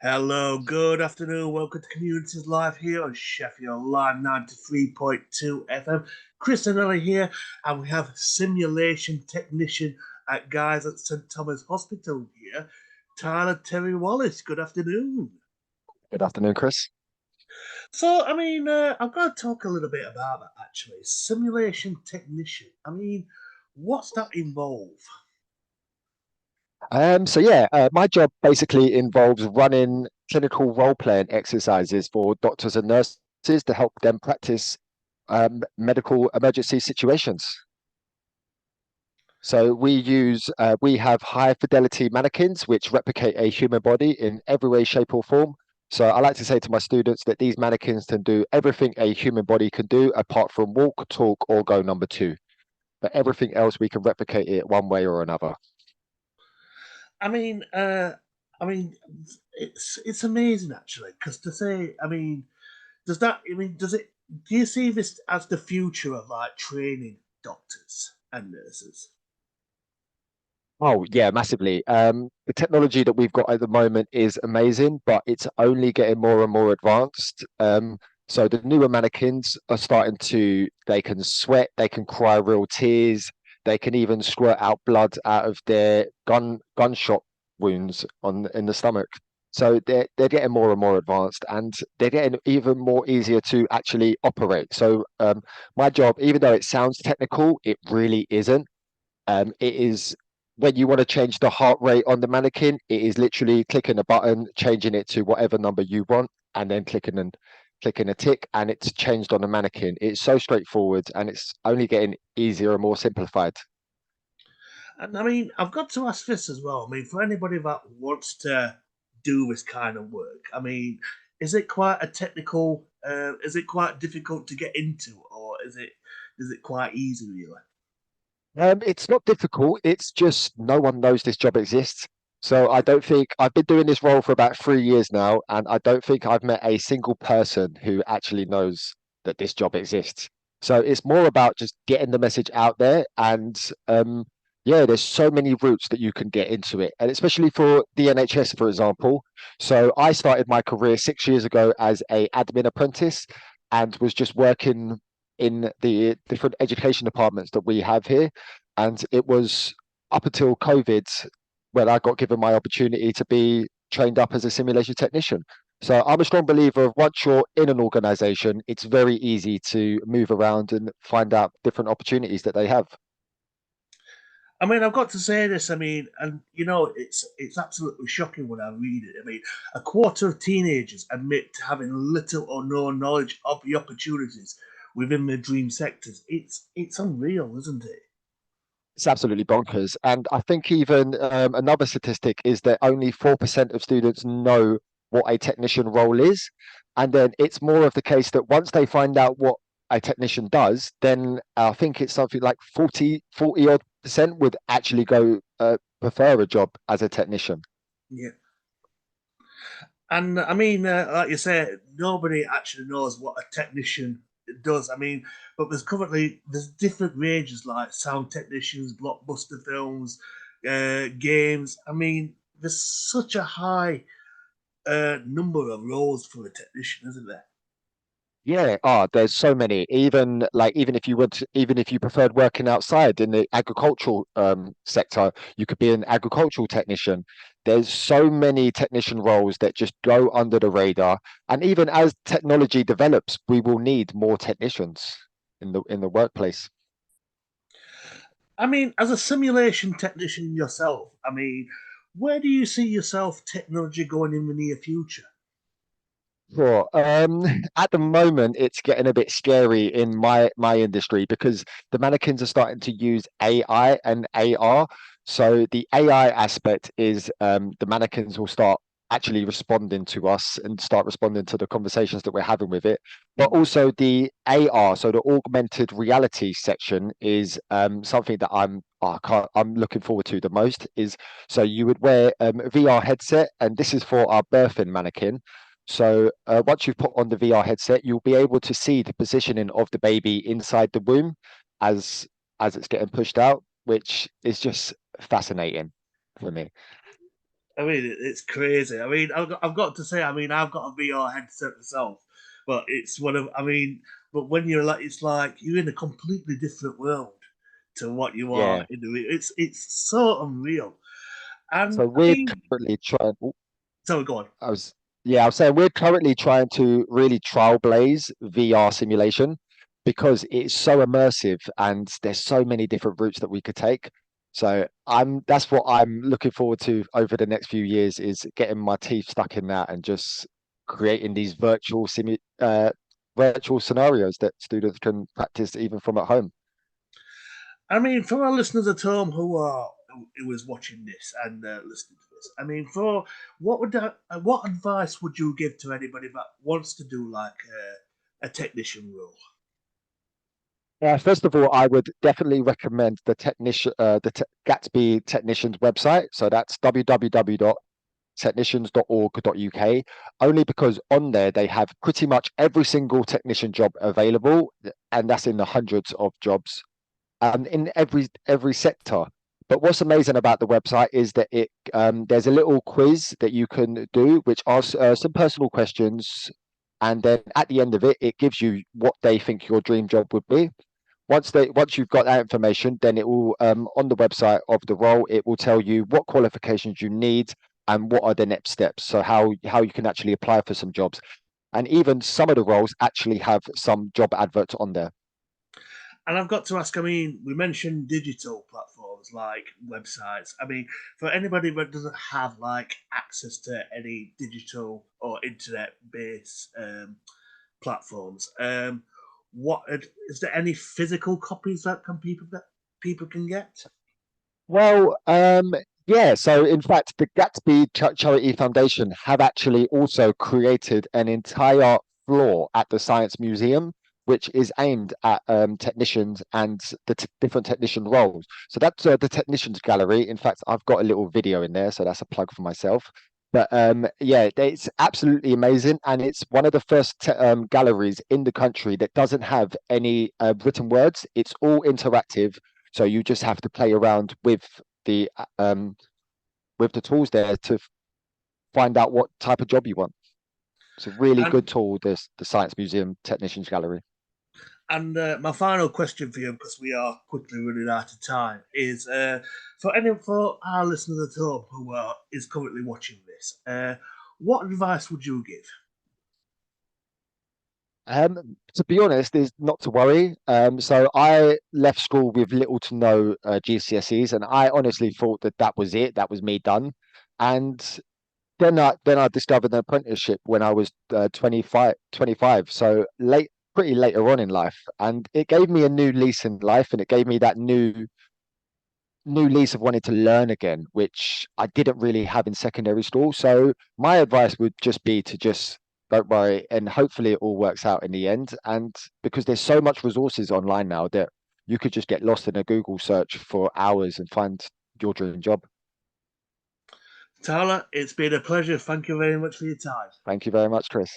Hello, good afternoon. Welcome to Communities Live here on Sheffield Live 93.2 FM. Chris and Ellie here, and we have simulation technician at guys at St Thomas Hospital here, Tyler Terry-Wallace. Good afternoon. Good afternoon, Chris. I'm going to talk a little bit about that actually. Simulation technician. What's that involve? My job basically involves running clinical role-playing exercises for doctors and nurses to help them practice medical emergency situations. So we have high fidelity mannequins which replicate a human body in every way, shape, or form. So I like to say to my students that these mannequins can do everything a human body can do, apart from walk, talk, or go number two. But everything else we can replicate it one way or another. I mean, uh, I mean, it's amazing actually because to say, does that? Does it? Do you see this as the future of like training doctors and nurses? Oh yeah, massively. The technology that we've got at the moment is amazing, but it's only getting more and more advanced. So the newer mannequins are starting to, they can sweat, they can cry real tears, they can even squirt out blood out of their gunshot wounds on in the stomach. So they're getting more and more advanced, and they're getting even more easier to actually operate. So my job, even though it sounds technical, it really isn't. It is when you want to change the heart rate on the mannequin, it is literally clicking a button, changing it to whatever number you want, and then clicking a tick, and it's changed on the mannequin. It's so straightforward, and it's only getting easier and more simplified. And I've got to ask this as well. For anybody that wants to do this kind of work, is it quite a technical? Is it quite difficult to get into, or is it quite easy really? It's not difficult. It's just no one knows this job exists. So I don't think I've been doing this role for about 3 years now, and I don't think I've met a single person who actually knows that this job exists. So it's more about just getting the message out there, and yeah, there's so many routes that you can get into it, and especially for the NHS, for example. So I started my career 6 years ago as a admin apprentice, and was just working in the different education departments that we have here. And it was up until COVID when I got given my opportunity to be trained up as a simulation technician. So I'm a strong believer of once you're in an organization, it's very easy to move around and find out different opportunities that they have. I've got to say this. And it's absolutely shocking when I read it. A quarter of teenagers admit to having little or no knowledge of the opportunities within the dream sectors. It's unreal, isn't it? It's absolutely bonkers. And I think even another statistic is that only 4% of students know what a technician role is. And then it's more of the case that once they find out what a technician does, then I think it's something like 40 odd percent would actually go prefer a job as a technician. Yeah. And like you said, nobody actually knows what a technician does. But there's different ranges like sound technicians, blockbuster films, games. There's such a high number of roles for a technician, isn't there? Yeah, there's so many. Even if you even if you preferred working outside in the agricultural sector, you could be an agricultural technician. There's so many technician roles that just go under the radar. And even as technology develops, we will need more technicians in the workplace. As a simulation technician yourself, where do you see yourself technology going in the near future? Sure. At the moment, it's getting a bit scary in my industry because the mannequins are starting to use AI and AR. So the AI aspect is the mannequins will start actually responding to us and start responding to the conversations that we're having with it. But also the AR, so the augmented reality section is something that I'm looking forward to the most is so you would wear a VR headset, and this is for our birthing mannequin. So once you've put on the VR headset, you'll be able to see the positioning of the baby inside the womb as as it's getting pushed out, which is just fascinating for me. I mean, it's crazy. I mean, I've got to say, I mean, I've got a VR headset myself, but it's one of, I mean, but when you're like, it's like you're in a completely different world to what you are Yeah. in the. It's so unreal, and So I we're mean, currently trying. so go on. I was, yeah, I was saying we're currently trying to really trailblaze VR simulation because it's so immersive and there's so many different routes that we could take. So that's what I'm looking forward to over the next few years is getting my teeth stuck in that and just creating these virtual scenarios that students can practice even from at home. I mean, for our listeners at home who is watching this and listening to this, I mean, for what advice would you give to anybody that wants to do like a technician role? First of all, I would definitely recommend Gatsby Technicians website. So that's www.technicians.org.uk, only because on there they have pretty much every single technician job available, and that's in the hundreds of jobs in every sector. But what's amazing about the website is that there's a little quiz that you can do, which asks some personal questions, and then at the end of it, it gives you what they think your dream job would be. Once you've got that information, then it will on the website of the role, it will tell you what qualifications you need and what are the next steps. So how you can actually apply for some jobs. And even some of the roles actually have some job adverts on there. And I've got to ask, I mean, we mentioned digital platforms like websites. I mean, for anybody that doesn't have like access to any digital or internet based platforms, what is there any physical copies that people can get? Well, yeah. So, in fact, the Charity Foundation have actually also created an entire floor at the Science Museum, which is aimed at technicians and the different technician roles. So that's the technicians gallery. In fact, I've got a little video in there, so that's a plug for myself. But yeah, it's absolutely amazing, and it's one of the first galleries in the country that doesn't have any written words. It's all interactive, so you just have to play around the with the tools there to find out what type of job you want. It's a really And good tool, this the Science Museum Technicians Gallery. my final question for you, because we are quickly running out of time, is for our listeners at home who is currently watching this, what advice would you give? To be honest, is not to worry. So I left school with little to no GCSEs, and I honestly thought that that was it. That was me done. And then I discovered an apprenticeship when I was 25. So pretty later on in life, and it gave me a new lease in life, and it gave me that new lease of wanting to learn again, which I didn't really have in secondary school. So my advice would just be to just don't worry, and hopefully it all works out in the end. And because there's so much resources online now that you could just get lost in a Google search for hours and find your dream job. Tyler, it's been a pleasure. Thank you very much for your time. Thank you very much, Chris.